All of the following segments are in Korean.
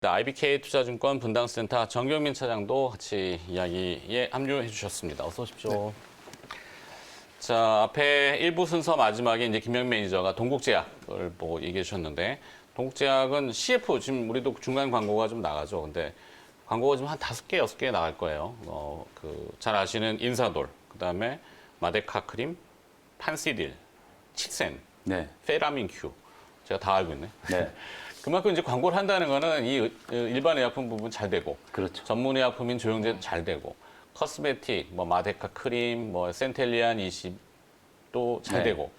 IBK 투자증권 분당센터 정경민 차장도 같이 이야기에 합류해 주셨습니다. 어서 오십시오. 네. 자, 앞에 1부 순서 마지막에 이제 김영 매니저가 동국제약을 보고 얘기해 주셨는데, 동국제약은 CF, 지금 우리도 중간 광고가 좀 나가죠. 근데 광고가 좀 한 5개, 6개 나갈 거예요. 잘 아시는 인사돌, 그 다음에 마데카 크림, 판시딜, 치센, 네. 페라민 큐. 제가 다 알고 있네. 네. 그만큼 이제 광고를 한다는 거는 이 일반 의약품 부분 잘 되고, 그렇죠. 전문 의약품인 조영제 잘 되고, 커스메틱, 뭐 마데카 크림, 뭐 센텔리안 20도 잘 네. 되고,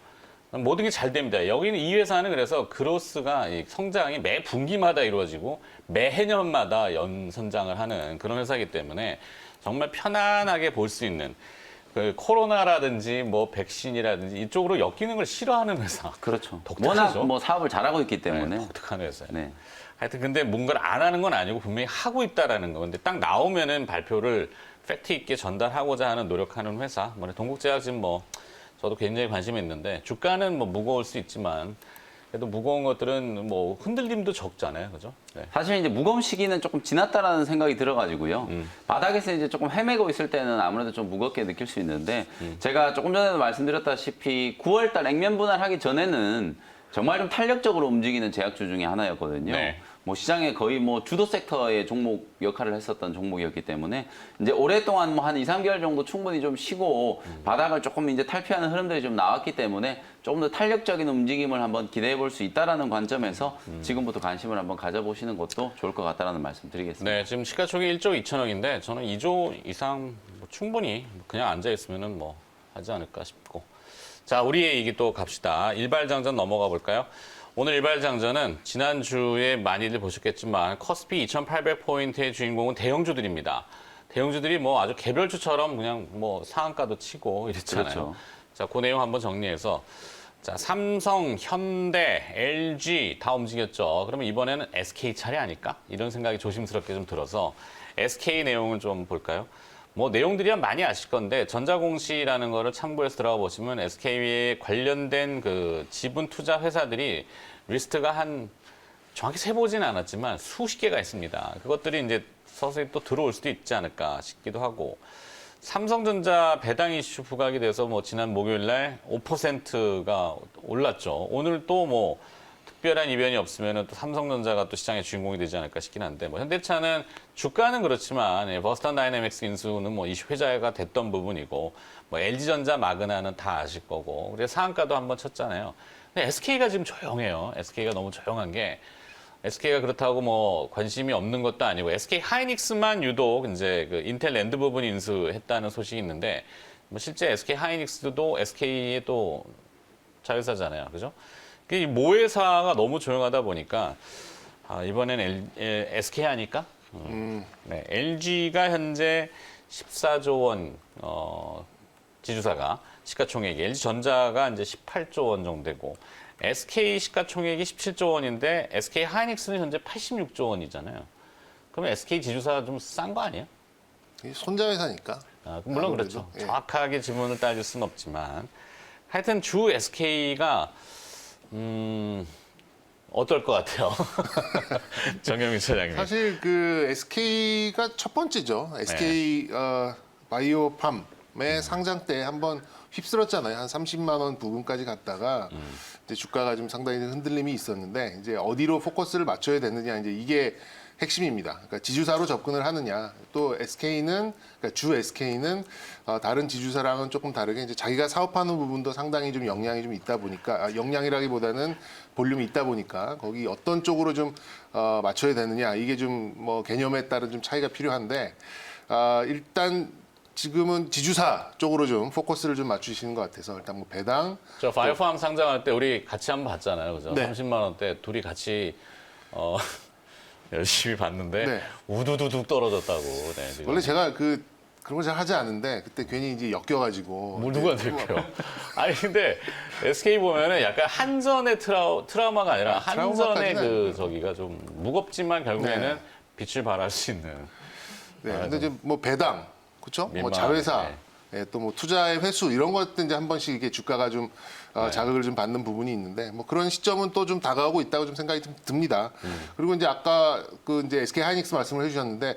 모든 게 잘 됩니다. 여기는 이 회사는 그래서 그로스가 성장이 매 분기마다 이루어지고 매해년마다 연선장을 하는 그런 회사이기 때문에 정말 편안하게 볼 수 있는 그 코로나라든지 뭐 백신이라든지 이쪽으로 엮이는 걸 싫어하는 회사. 그렇죠. 독특하죠? 워낙 뭐 사업을 잘하고 있기 때문에. 네, 독특한 회사예요. 네. 하여튼 근데 뭔가를 안 하는 건 아니고 분명히 하고 있다라는 거. 근데 딱 나오면은 발표를 팩트 있게 전달하고자 하는 노력하는 회사. 뭐 동국제약 지금 뭐 저도 굉장히 관심이 있는데 주가는 뭐 무거울 수 있지만 그래도 무거운 것들은 뭐 흔들림도 적잖아요, 그죠? 네. 사실 이제 무거운 시기는 조금 지났다라는 생각이 들어가지고요. 바닥에서 이제 조금 헤매고 있을 때는 아무래도 좀 무겁게 느낄 수 있는데 제가 조금 전에도 말씀드렸다시피 9월달 액면 분할하기 전에는 정말 좀 탄력적으로 움직이는 제약주 중에 하나였거든요. 네. 뭐 시장에 거의 뭐 주도 섹터의 종목 역할을 했었던 종목이었기 때문에 이제 오랫동안 뭐 한 2, 3개월 정도 충분히 좀 쉬고 바닥을 조금 이제 탈피하는 흐름들이 좀 나왔기 때문에 조금 더 탄력적인 움직임을 한번 기대해 볼 수 있다라는 관점에서 지금부터 관심을 한번 가져보시는 것도 좋을 것 같다라는 말씀 드리겠습니다. 네, 지금 시가총액 1조 2천억인데 저는 2조 이상 뭐 충분히 그냥 앉아 있으면은 뭐 하지 않을까 싶고. 자, 우리의 얘기 또 갑시다. 일발장전 넘어가 볼까요? 오늘 일발장전은 지난주에 많이들 보셨겠지만 커스피 2,800포인트의 주인공은 대형주들입니다. 대형주들이 뭐 아주 개별주처럼 그냥 뭐 상한가도 치고 이랬잖아요. 그렇죠. 자, 그 내용 한번 정리해서 자, 삼성, 현대, LG 다 움직였죠. 그러면 이번에는 SK 차례 아닐까? 이런 생각이 조심스럽게 좀 들어서 SK 내용을 좀 볼까요? 뭐 내용들이야 많이 아실 건데 전자공시라는 거를 참고해서 들어가 보시면 SK에 관련된 그 지분 투자 회사들이 리스트가 한 정확히 세보지는 않았지만 수십 개가 있습니다. 그것들이 이제 서서히 또 들어올 수도 있지 않을까 싶기도 하고 삼성전자 배당 이슈 부각이 돼서 뭐 지난 목요일 날 5%가 올랐죠. 오늘 또 뭐 특별한 이변이 없으면 또 삼성전자가 또 시장의 주인공이 되지 않을까 싶긴 한데 뭐 현대차는 주가는 그렇지만 버스턴 다이내믹스 인수는 뭐 이슈 회자가 됐던 부분이고 뭐 LG전자 마그나는 다 아실 거고 그래서 상한가도 한번 쳤잖아요. 근데 SK가 지금 조용해요. SK가 너무 조용한 게 SK가 그렇다고 뭐 관심이 없는 것도 아니고 SK 하이닉스만 유독 이제 그 인텔 랜드 부분 인수했다는 소식이 있는데 뭐 실제 SK 하이닉스도 SK의 또 자회사잖아요. 그죠? 이 모회사가 너무 조용하다 보니까 이번엔 SK 하니까 네, LG가 현재 14조 원 지주사가 시가총액이 LG전자가 이제 18조 원 정도 되고 SK 시가총액이 17조 원인데 SK 하이닉스는 현재 86조 원이잖아요. 그러면 SK 지주사가 좀 싼 거 아니에요? 손자회사니까. 물론 아무래도, 그렇죠. 예. 정확하게 지분을 따질 수는 없지만 하여튼 주 SK가 어떨 것 같아요? 정영민 차장님. 사실 그 SK가 첫 번째죠. SK 바이오팜의 상장 때 한번 휩쓸었잖아요. 한 30만 원 부근까지 갔다가 이제 주가가 좀 상당히 흔들림이 있었는데 이제 어디로 포커스를 맞춰야 되느냐 이제 이게 핵심입니다. 그러니까 지주사로 접근을 하느냐. 또 SK는 그러니까 주 SK는 다른 지주사랑은 조금 다르게 이제 자기가 사업하는 부분도 상당히 좀 역량이 좀 있다 보니까 역량이라기보다는 볼륨이 있다 보니까 거기 어떤 쪽으로 좀 맞춰야 되느냐 이게 좀 뭐 개념에 따른 좀 차이가 필요한데 일단 지금은 지주사 쪽으로 좀 포커스를 좀 맞추시는 것 같아서 일단 뭐 배당 저 바이오팜 상장할 때 우리 같이 한번 봤잖아요. 그죠? 네. 30만 원대 둘이 같이 열심히 봤는데 네. 우두두둑 떨어졌다고. 네, 지금. 원래 제가 그런 거 잘 하지 않은데 그때 괜히 이제 엮여가지고 뭐 누가 들켜요? 아니 근데 SK 보면은 약간 한전의 트라우마가 아니라 한전의 트라우마까지는 그 아니고요. 저기가 좀 무겁지만 결국에는 네. 빛을 발할 수 있는. 네, 근데 이제 뭐 배당, 그렇죠? 뭐 민망하네. 자회사, 예, 또 뭐 투자의 회수 이런 것들 이제 한 번씩 이게 주가가 좀 자극을 좀 받는 부분이 있는데 뭐 그런 시점은 또 좀 다가오고 있다고 좀 생각이 좀 듭니다. 그리고 이제 아까 그 이제 SK 하이닉스 말씀을 해주셨는데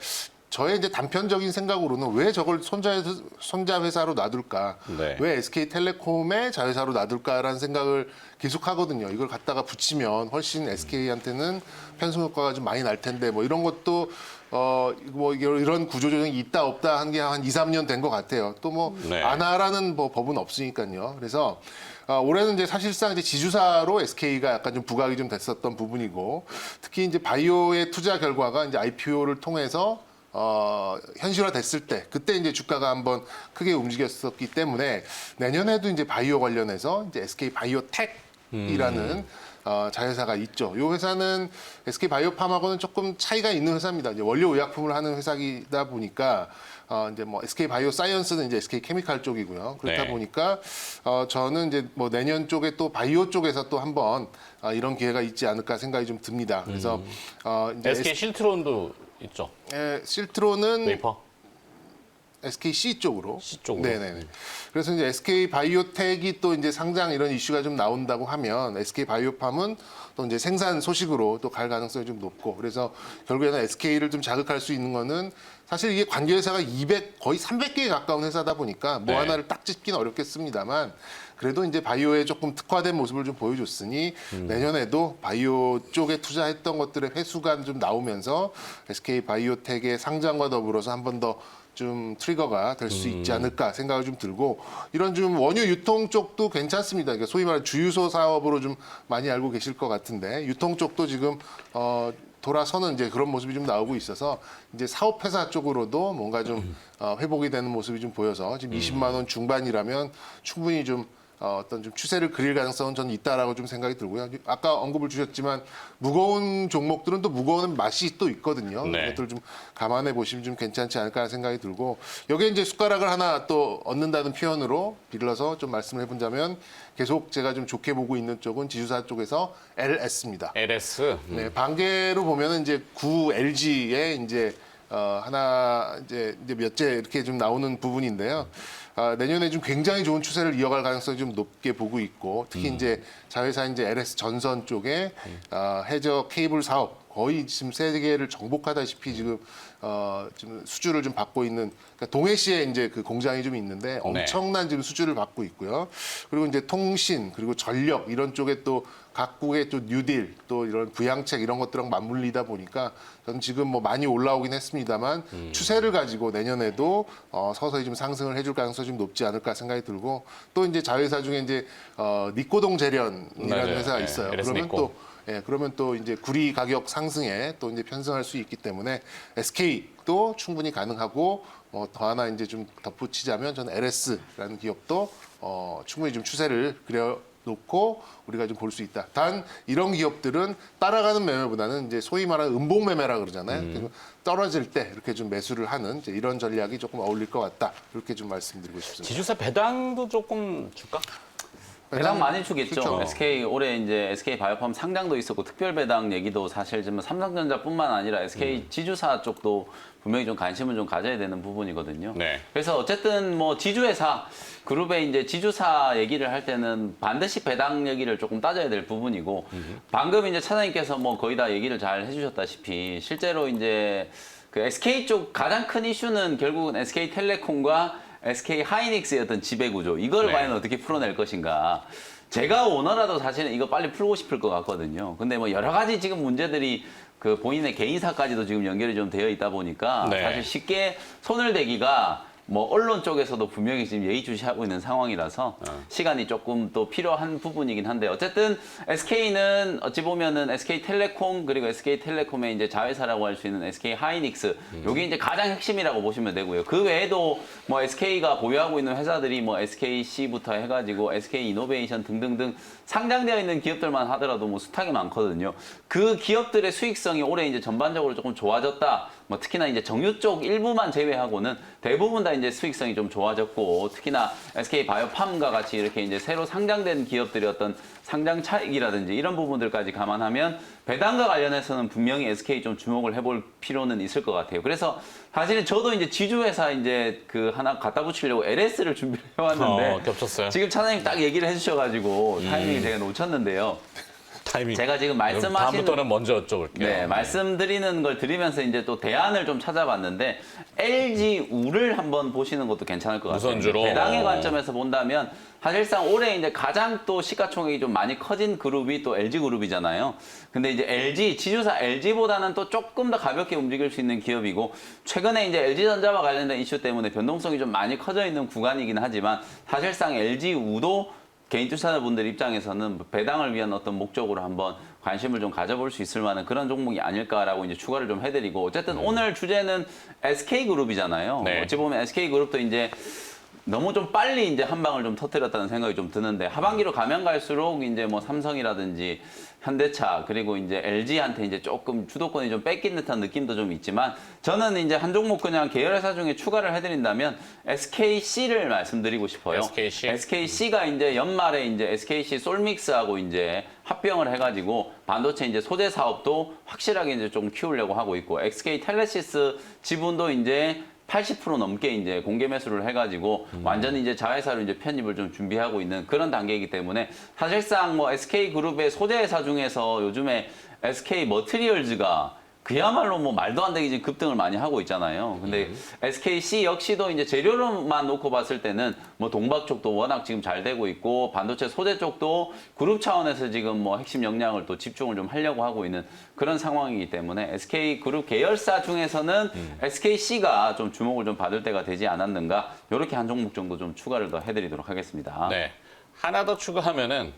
저의 이제 단편적인 생각으로는 왜 저걸 손자 회사로 놔둘까? 네. 왜 SK텔레콤의 자회사로 놔둘까라는 생각을 계속 하거든요. 이걸 갖다가 붙이면 훨씬 SK한테는 편승 효과가 좀 많이 날 텐데 뭐 이런 것도 뭐 이런 구조조정이 있다 없다 한 게 한 2, 3년 된 것 같아요. 또 뭐 네. 안 하라는 뭐 법은 없으니까요. 그래서 올해는 이제 사실상 이제 지주사로 SK가 약간 좀 부각이 좀 됐었던 부분이고 특히 이제 바이오의 투자 결과가 이제 IPO를 통해서 현실화됐을 때 그때 이제 주가가 한번 크게 움직였었기 때문에 내년에도 이제 바이오 관련해서 이제 SK 바이오텍이라는 자회사가 있죠. 이 회사는 SK 바이오팜하고는 조금 차이가 있는 회사입니다. 이제 원료 의약품을 하는 회사이다 보니까 이제 뭐 SK 바이오 사이언스는 이제 SK 케미칼 쪽이고요. 그렇다 네. 보니까 저는 이제 뭐 내년 쪽에 또 바이오 쪽에서 또 한번 이런 기회가 있지 않을까 생각이 좀 듭니다. 그래서 이제 SK 실트론도 있죠. 실트로는 웨이퍼. SKC 쪽으로. C 쪽으로. 네네네. 그래서 이제 SK 바이오텍이 또 이제 상장 이런 이슈가 좀 나온다고 하면 SK 바이오팜은 또 이제 생산 소식으로 또 갈 가능성이 좀 높고 그래서 결국에는 SK를 좀 자극할 수 있는 거는 사실 이게 관계회사가 200 거의 300개에 가까운 회사다 보니까 뭐 네. 하나를 딱 짚기는 어렵겠습니다만 그래도 이제 바이오에 조금 특화된 모습을 좀 보여줬으니 내년에도 바이오 쪽에 투자했던 것들의 회수가 좀 나오면서 SK 바이오텍의 상장과 더불어서 한 번 더 좀 트리거가 될 수 있지 않을까 생각을 좀 들고 이런 좀 원유 유통 쪽도 괜찮습니다. 그러니까 소위 말하는 주유소 사업으로 좀 많이 알고 계실 것 같은데 유통 쪽도 지금 돌아서는 이제 그런 모습이 좀 나오고 있어서 이제 사업회사 쪽으로도 뭔가 좀 회복이 되는 모습이 좀 보여서 지금 20만 원 중반이라면 충분히 좀 어떤 좀 추세를 그릴 가능성은 저는 있다라고 좀 생각이 들고요. 아까 언급을 주셨지만 무거운 종목들은 또 무거운 맛이 또 있거든요. 네. 그것들을 좀 감안해 보시면 좀 괜찮지 않을까 하는 생각이 들고 여기에 이제 숟가락을 하나 또 얻는다는 표현으로 빌려서 좀 말씀을 해본다면 계속 제가 좀 좋게 보고 있는 쪽은 지주사 쪽에서 LS입니다. LS. 네, 반개로 보면은 이제 구 LG의 이제 하나 이제 몇째 이렇게 좀 나오는 부분인데요. 내년에 좀 굉장히 좋은 추세를 이어갈 가능성이 좀 높게 보고 있고 특히 이제 자회사 이제 LS 전선 쪽에 해저 케이블 사업 거의 지금 세계를 정복하다시피 지금 수주를 좀 받고 있는 그러니까 동해시에 이제 그 공장이 좀 있는데 엄청난 지금 수주를 받고 있고요. 그리고 이제 통신 그리고 전력 이런 쪽에 또 각국의 또 뉴딜 또 이런 부양책 이런 것들랑 맞물리다 보니까 저는 지금 뭐 많이 올라오긴 했습니다만 추세를 가지고 내년에도 서서히 좀 상승을 해줄 가능성이 좀 높지 않을까 생각이 들고 또 이제 자회사 중에 이제 니코동 재련이라는 네네. 회사가 네, 있어요. LS 그러면 니코. 또 그러면 또 이제 구리 가격 상승에 또 이제 편승할 수 있기 때문에 SK도 충분히 가능하고 더 하나 이제 좀 덧붙이자면 저는 LS라는 기업도 충분히 좀 추세를 그려놓고 우리가 좀 볼 수 있다. 단 이런 기업들은 따라가는 매매보다는 이제 소위 말하는 음봉 매매라 그러잖아요. 그래서 떨어질 때 이렇게 좀 매수를 하는 이제 이런 전략이 조금 어울릴 것 같다. 이렇게 좀 말씀드리고 싶습니다. 지주사 배당도 조금 줄까? 배당 많이 주겠죠. 그렇죠. SK 올해 이제 SK 바이오팜 상장도 있었고 특별 배당 얘기도 사실 지금 삼성전자뿐만 아니라 SK 지주사 쪽도 분명히 좀 관심을 좀 가져야 되는 부분이거든요. 네. 그래서 어쨌든 뭐 지주회사 그룹의 이제 지주사 얘기를 할 때는 반드시 배당 얘기를 조금 따져야 될 부분이고 방금 이제 차장님께서 뭐 거의 다 얘기를 잘 해주셨다시피 실제로 이제 그 SK 쪽 가장 큰 이슈는 결국은 SK텔레콤과 SK 하이닉스의 어떤 지배구조 이걸 네. 과연 어떻게 풀어낼 것인가. 제가 원어라도 사실은 이거 빨리 풀고 싶을 것 같거든요. 근데 뭐 여러 가지 지금 문제들이 그 본인의 개인사까지도 지금 연결이 좀 되어 있다 보니까 네. 사실 쉽게 손을 대기가 뭐 언론 쪽에서도 분명히 지금 예의주시하고 있는 상황이라서 시간이 조금 또 필요한 부분이긴 한데 어쨌든 SK는 어찌 보면은 SK텔레콤 그리고 SK텔레콤의 이제 자회사라고 할 수 있는 SK 하이닉스 요게 이제 가장 핵심이라고 보시면 되고요. 그 외에도 뭐 SK가 보유하고 있는 회사들이 뭐 SKC부터 해가지고 SK이노베이션 등등등 상장되어 있는 기업들만 하더라도 뭐 숱하게 많거든요. 그 기업들의 수익성이 올해 이제 전반적으로 조금 좋아졌다. 뭐 특히나 이제 정유 쪽 일부만 제외하고는 대부분 다 진짜 이제 수익성이 좀 좋아졌고 특히나 SK 바이오팜과 같이 이렇게 이제 새로 상장된 기업들의 어떤 상장 차익이라든지 이런 부분들까지 감안하면 배당과 관련해서는 분명히 SK 좀 주목을 해볼 필요는 있을 것 같아요. 그래서 사실은 저도 이제 지주회사 이제 그 하나 갖다 붙이려고 LS를 준비를 해왔는데 겹쳤어요. 지금 차장님 딱 얘기를 해주셔가지고 타이밍을 제가 놓쳤는데요. 타이밍. 제가 지금 말씀하신 다음부터는 먼저 여쭤볼게요. 네, 말씀드리는 걸 드리면서 이제 또 대안을 좀 찾아봤는데 LG 우를 한번 보시는 것도 괜찮을 것 같아요. 우선주로. 배당의 관점에서 본다면 사실상 올해 이제 가장 또 시가총액이 좀 많이 커진 그룹이 또 LG 그룹이잖아요. 근데 이제 LG 지주사 LG보다는 또 조금 더 가볍게 움직일 수 있는 기업이고 최근에 이제 LG전자와 관련된 이슈 때문에 변동성이 좀 많이 커져 있는 구간이긴 하지만 사실상 LG 우도 개인 투자자분들 입장에서는 배당을 위한 어떤 목적으로 한번 관심을 좀 가져볼 수 있을 만한 그런 종목이 아닐까라고 이제 추가를 좀 해드리고 어쨌든 오늘 주제는 SK그룹이잖아요. 네. 어찌 보면 SK그룹도 이제 너무 좀 빨리 이제 한 방을 좀 터뜨렸다는 생각이 좀 드는데 하반기로 가면 갈수록 이제 뭐 삼성이라든지 현대차 그리고 이제 LG한테 이제 조금 주도권이 좀 뺏긴 듯한 느낌도 좀 있지만 저는 이제 한 종목 그냥 계열회사 중에 추가를 해드린다면 SKC를 말씀드리고 싶어요. SKC? SKC가 이제 연말에 이제 SKC 솔믹스하고 이제 합병을 해가지고 반도체 이제 소재 사업도 확실하게 이제 좀 키우려고 하고 있고 SK 텔레시스 지분도 이제 80% 넘게 이제 공개 매수를 해가지고 완전히 이제 자회사로 이제 편입을 좀 준비하고 있는 그런 단계이기 때문에 사실상 뭐 SK 그룹의 소재 회사 중에서 요즘에 SK 머티리얼즈가 그야말로 뭐 말도 안 되게 지금 급등을 많이 하고 있잖아요. 근데 SKC 역시도 이제 재료로만 놓고 봤을 때는 뭐 동박 쪽도 워낙 지금 잘 되고 있고 반도체 소재 쪽도 그룹 차원에서 지금 뭐 핵심 역량을 또 집중을 좀 하려고 하고 있는 그런 상황이기 때문에 SK 그룹 계열사 중에서는 SKC가 좀 주목을 좀 받을 때가 되지 않았는가 이렇게 한 종목 정도 좀 추가를 더 해드리도록 하겠습니다. 네. 하나 더 추가하면은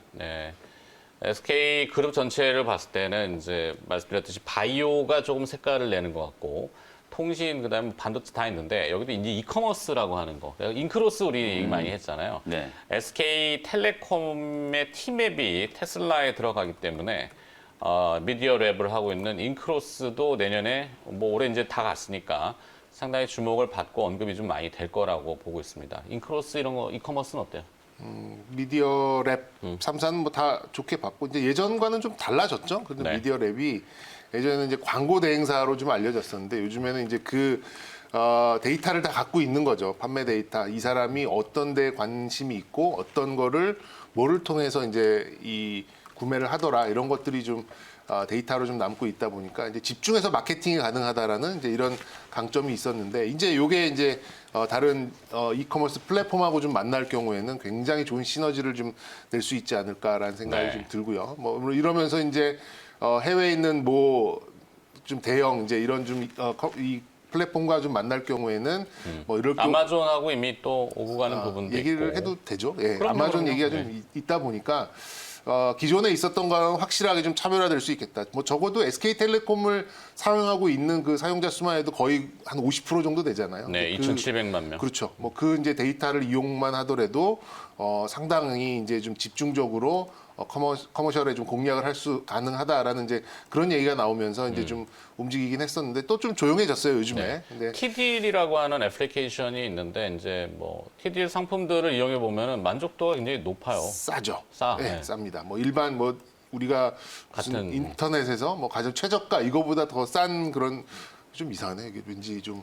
SK 그룹 전체를 봤을 때는 이제 말씀드렸듯이 바이오가 조금 색깔을 내는 것 같고 통신 그다음에 반도체 다 있는데 여기도 이제 이커머스라고 하는 거. 인크로스 우리 얘기 많이 했잖아요. 네. SK텔레콤의 T맵이 테슬라에 들어가기 때문에 미디어 랩을 하고 있는 인크로스도 내년에 뭐 올해 이제 다 갔으니까 상당히 주목을 받고 언급이 좀 많이 될 거라고 보고 있습니다. 인크로스 이런 거 이커머스는 어때요? 미디어 랩 3사는 뭐 다 좋게 봤고 이제 예전과는 좀 달라졌죠. 근데 네. 미디어 랩이 예전에는 이제 광고 대행사로 좀 알려졌었는데 요즘에는 이제 그 데이터를 다 갖고 있는 거죠. 판매 데이터. 이 사람이 어떤 데 관심이 있고 어떤 거를 뭐를 통해서 이제 이 구매를 하더라 이런 것들이 좀 데이터로 좀 남고 있다 보니까 이제 집중해서 마케팅이 가능하다라는 이제 이런 강점이 있었는데 이제 요게 이제 다른 이커머스 플랫폼하고 좀 만날 경우에는 굉장히 좋은 시너지를 좀 낼 수 있지 않을까라는 생각이 네. 좀 들고요. 뭐 이러면서 이제 해외에 있는 뭐 좀 대형 이제 이런 좀 이 플랫폼과 좀 만날 경우에는 뭐 이럴 경우 아마존하고 이미 또 오고 가는 부분도 얘기를 있고. 해도 되죠. 예, 그럼요, 아마존 그럼요. 얘기가 좀 있다 보니까 기존에 있었던 거랑 확실하게 좀 차별화될 수 있겠다. 뭐 적어도 SK텔레콤을 사용하고 있는 그 사용자 수만 해도 거의 한 50% 정도 되잖아요. 네, 그 2,700만 명. 그렇죠. 뭐 그 이제 데이터를 이용만 하더라도 상당히 이제 좀 집중적으로 커머셜에 좀 공략을 할 수 가능하다라는 이제 그런 얘기가 나오면서 이제 좀 움직이긴 했었는데 또 좀 조용해졌어요 요즘에. 네. 근데 T딜이라고 하는 애플리케이션이 있는데 이제 뭐 T딜 상품들을 이용해 보면은 만족도가 굉장히 높아요. 싸죠. 싸, 네, 네. 쌉니다. 뭐 일반 뭐 우리가 무슨 같은, 인터넷에서 뭐 가장 최저가 이거보다 더 싼 그런 좀 이상하네. 이게 왠지 좀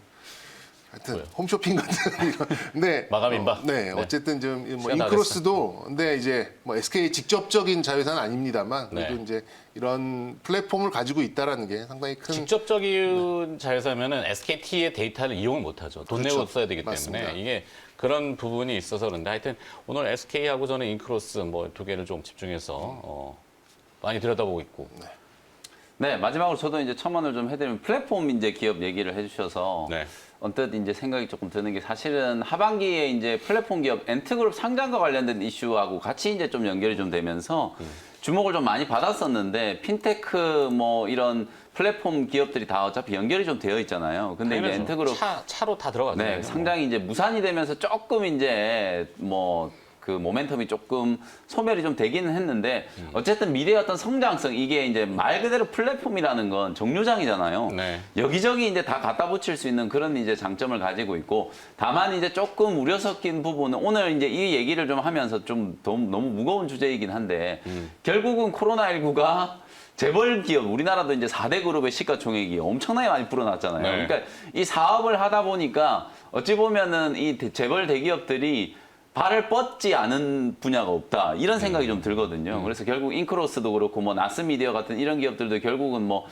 하여튼 뭐요? 홈쇼핑 같은 이런. 근데 마감 임박? 네, 네. 어쨌든 좀 뭐 시간 다 인크로스도 근데 이제 뭐 SK 직접적인 자회사는 아닙니다만 그래도 네. 이제 이런 플랫폼을 가지고 있다라는 게 상당히 큰 직접적인 자회사면은 SKT의 데이터를 이용을 못하죠. 돈 그렇죠. 내고 써야 되기 때문에 맞습니다. 이게 그런 부분이 있어서 그런데 하여튼 오늘 SK하고 저는 인크로스 뭐 두 개를 좀 집중해서 많이 들여다보고 있고. 네, 마지막으로 저도 이제 첨언을 좀 해드리면 플랫폼 이제 기업 얘기를 해주셔서 네. 언뜻 이제 생각이 조금 드는 게 사실은 하반기에 이제 플랫폼 기업 엔트그룹 상장과 관련된 이슈하고 같이 이제 좀 연결이 좀 되면서 주목을 좀 많이 받았었는데 핀테크 뭐 이런 플랫폼 기업들이 다 어차피 연결이 좀 되어 있잖아요. 근데 이제 엔트그룹 차로 다 들어가죠. 네, 상장이 이제 무산이 되면서 조금 이제 뭐 그 모멘텀이 조금 소멸이 좀 되기는 했는데 어쨌든 미래의 어떤 성장성 이게 이제 말 그대로 플랫폼이라는 건 정류장이잖아요. 네. 여기저기 이제 다 갖다 붙일 수 있는 그런 이제 장점을 가지고 있고 다만 이제 조금 우려 섞인 부분은 오늘 이제 이 얘기를 좀 하면서 좀 너무 무거운 주제이긴 한데 결국은 코로나19가 재벌 기업, 우리나라도 이제 4대 그룹의 시가총액이 엄청나게 많이 불어났잖아요. 네. 그러니까 이 사업을 하다 보니까 어찌 보면은 이 재벌 대기업들이 발을 뻗지 않은 분야가 없다. 이런 생각이 좀 들거든요. 그래서 결국 인크로스도 그렇고 뭐 나스미디어 같은 이런 기업들도 결국은 뭐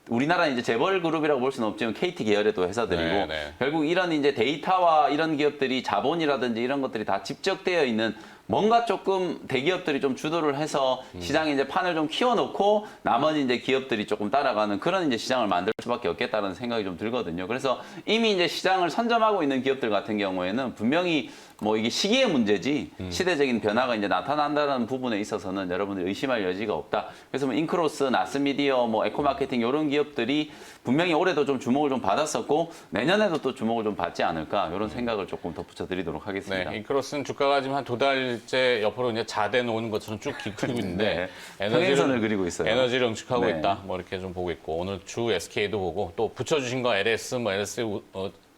우리나라 이제 재벌 그룹이라고 볼 수는 없지만 KT 계열의 또 회사들이고 네, 네. 결국 이런 이제 데이터와 이런 기업들이 자본이라든지 이런 것들이 다 집적되어 있는 뭔가 조금 대기업들이 좀 주도를 해서 시장에 이제 판을 좀 키워놓고 나머지 이제 기업들이 조금 따라가는 그런 이제 시장을 만들 수밖에 없겠다는 생각이 좀 들거든요. 그래서 이미 이제 시장을 선점하고 있는 기업들 같은 경우에는 분명히 뭐 이게 시기의 문제지 시대적인 변화가 이제 나타난다는 부분에 있어서는 여러분들이 의심할 여지가 없다. 그래서 뭐 인크로스, 나스미디어, 뭐 에코마케팅 이런 기업들이 분명히 올해도 좀 주목을 좀 받았었고 내년에도 또 주목을 좀 받지 않을까 이런 생각을 조금 덧붙여 드리도록 하겠습니다. 네, 인크로스는 주가가 지금 한 2달째 옆으로 이제 자대 놓은 것처럼 쭉 그리고 있는데 평행선을 그리고 있어요. 에너지를 응축하고 네. 있다. 뭐 이렇게 좀 보고 있고 오늘 주 SK도 보고 또 붙여주신 거 LS, 뭐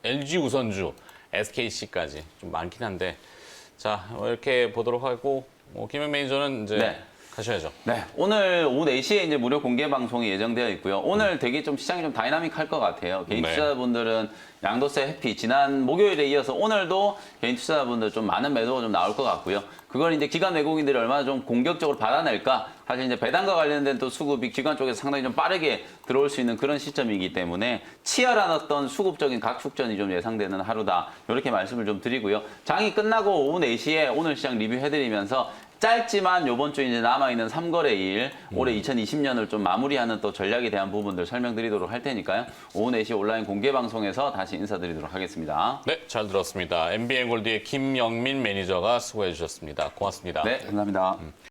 LG 우선주, SKC까지 좀 많긴 한데 자 이렇게 보도록 하고 김현 매니저는 이제 네. 가셔야죠. 네, 오늘 오후 4시에 이제 무료 공개 방송이 예정되어 있고요. 오늘 되게 좀 시장이 좀 다이나믹할 것 같아요. 개인 네. 투자자분들은 양도세 회피, 지난 목요일에 이어서 오늘도 개인 투자자분들 좀 많은 매도가 좀 나올 것 같고요. 그걸 이제 기관 외국인들이 얼마나 좀 공격적으로 받아낼까? 사실 이제 배당과 관련된 또 수급이 기관 쪽에서 상당히 좀 빠르게 들어올 수 있는 그런 시점이기 때문에 치열한 어떤 수급적인 각축전이 좀 예상되는 하루다. 이렇게 말씀을 좀 드리고요. 장이 끝나고 오후 4시에 오늘 시장 리뷰해드리면서 짧지만 이번 주 이제 남아있는 3거래일 올해 2020년을 좀 마무리하는 또 전략에 대한 부분들 설명드리도록 할 테니까요. 오후 4시 온라인 공개 방송에서 다시 인사드리도록 하겠습니다. 네, 잘 들었습니다. MBN골드의 김영민 매니저가 수고해 주셨습니다. 고맙습니다. 네, 감사합니다.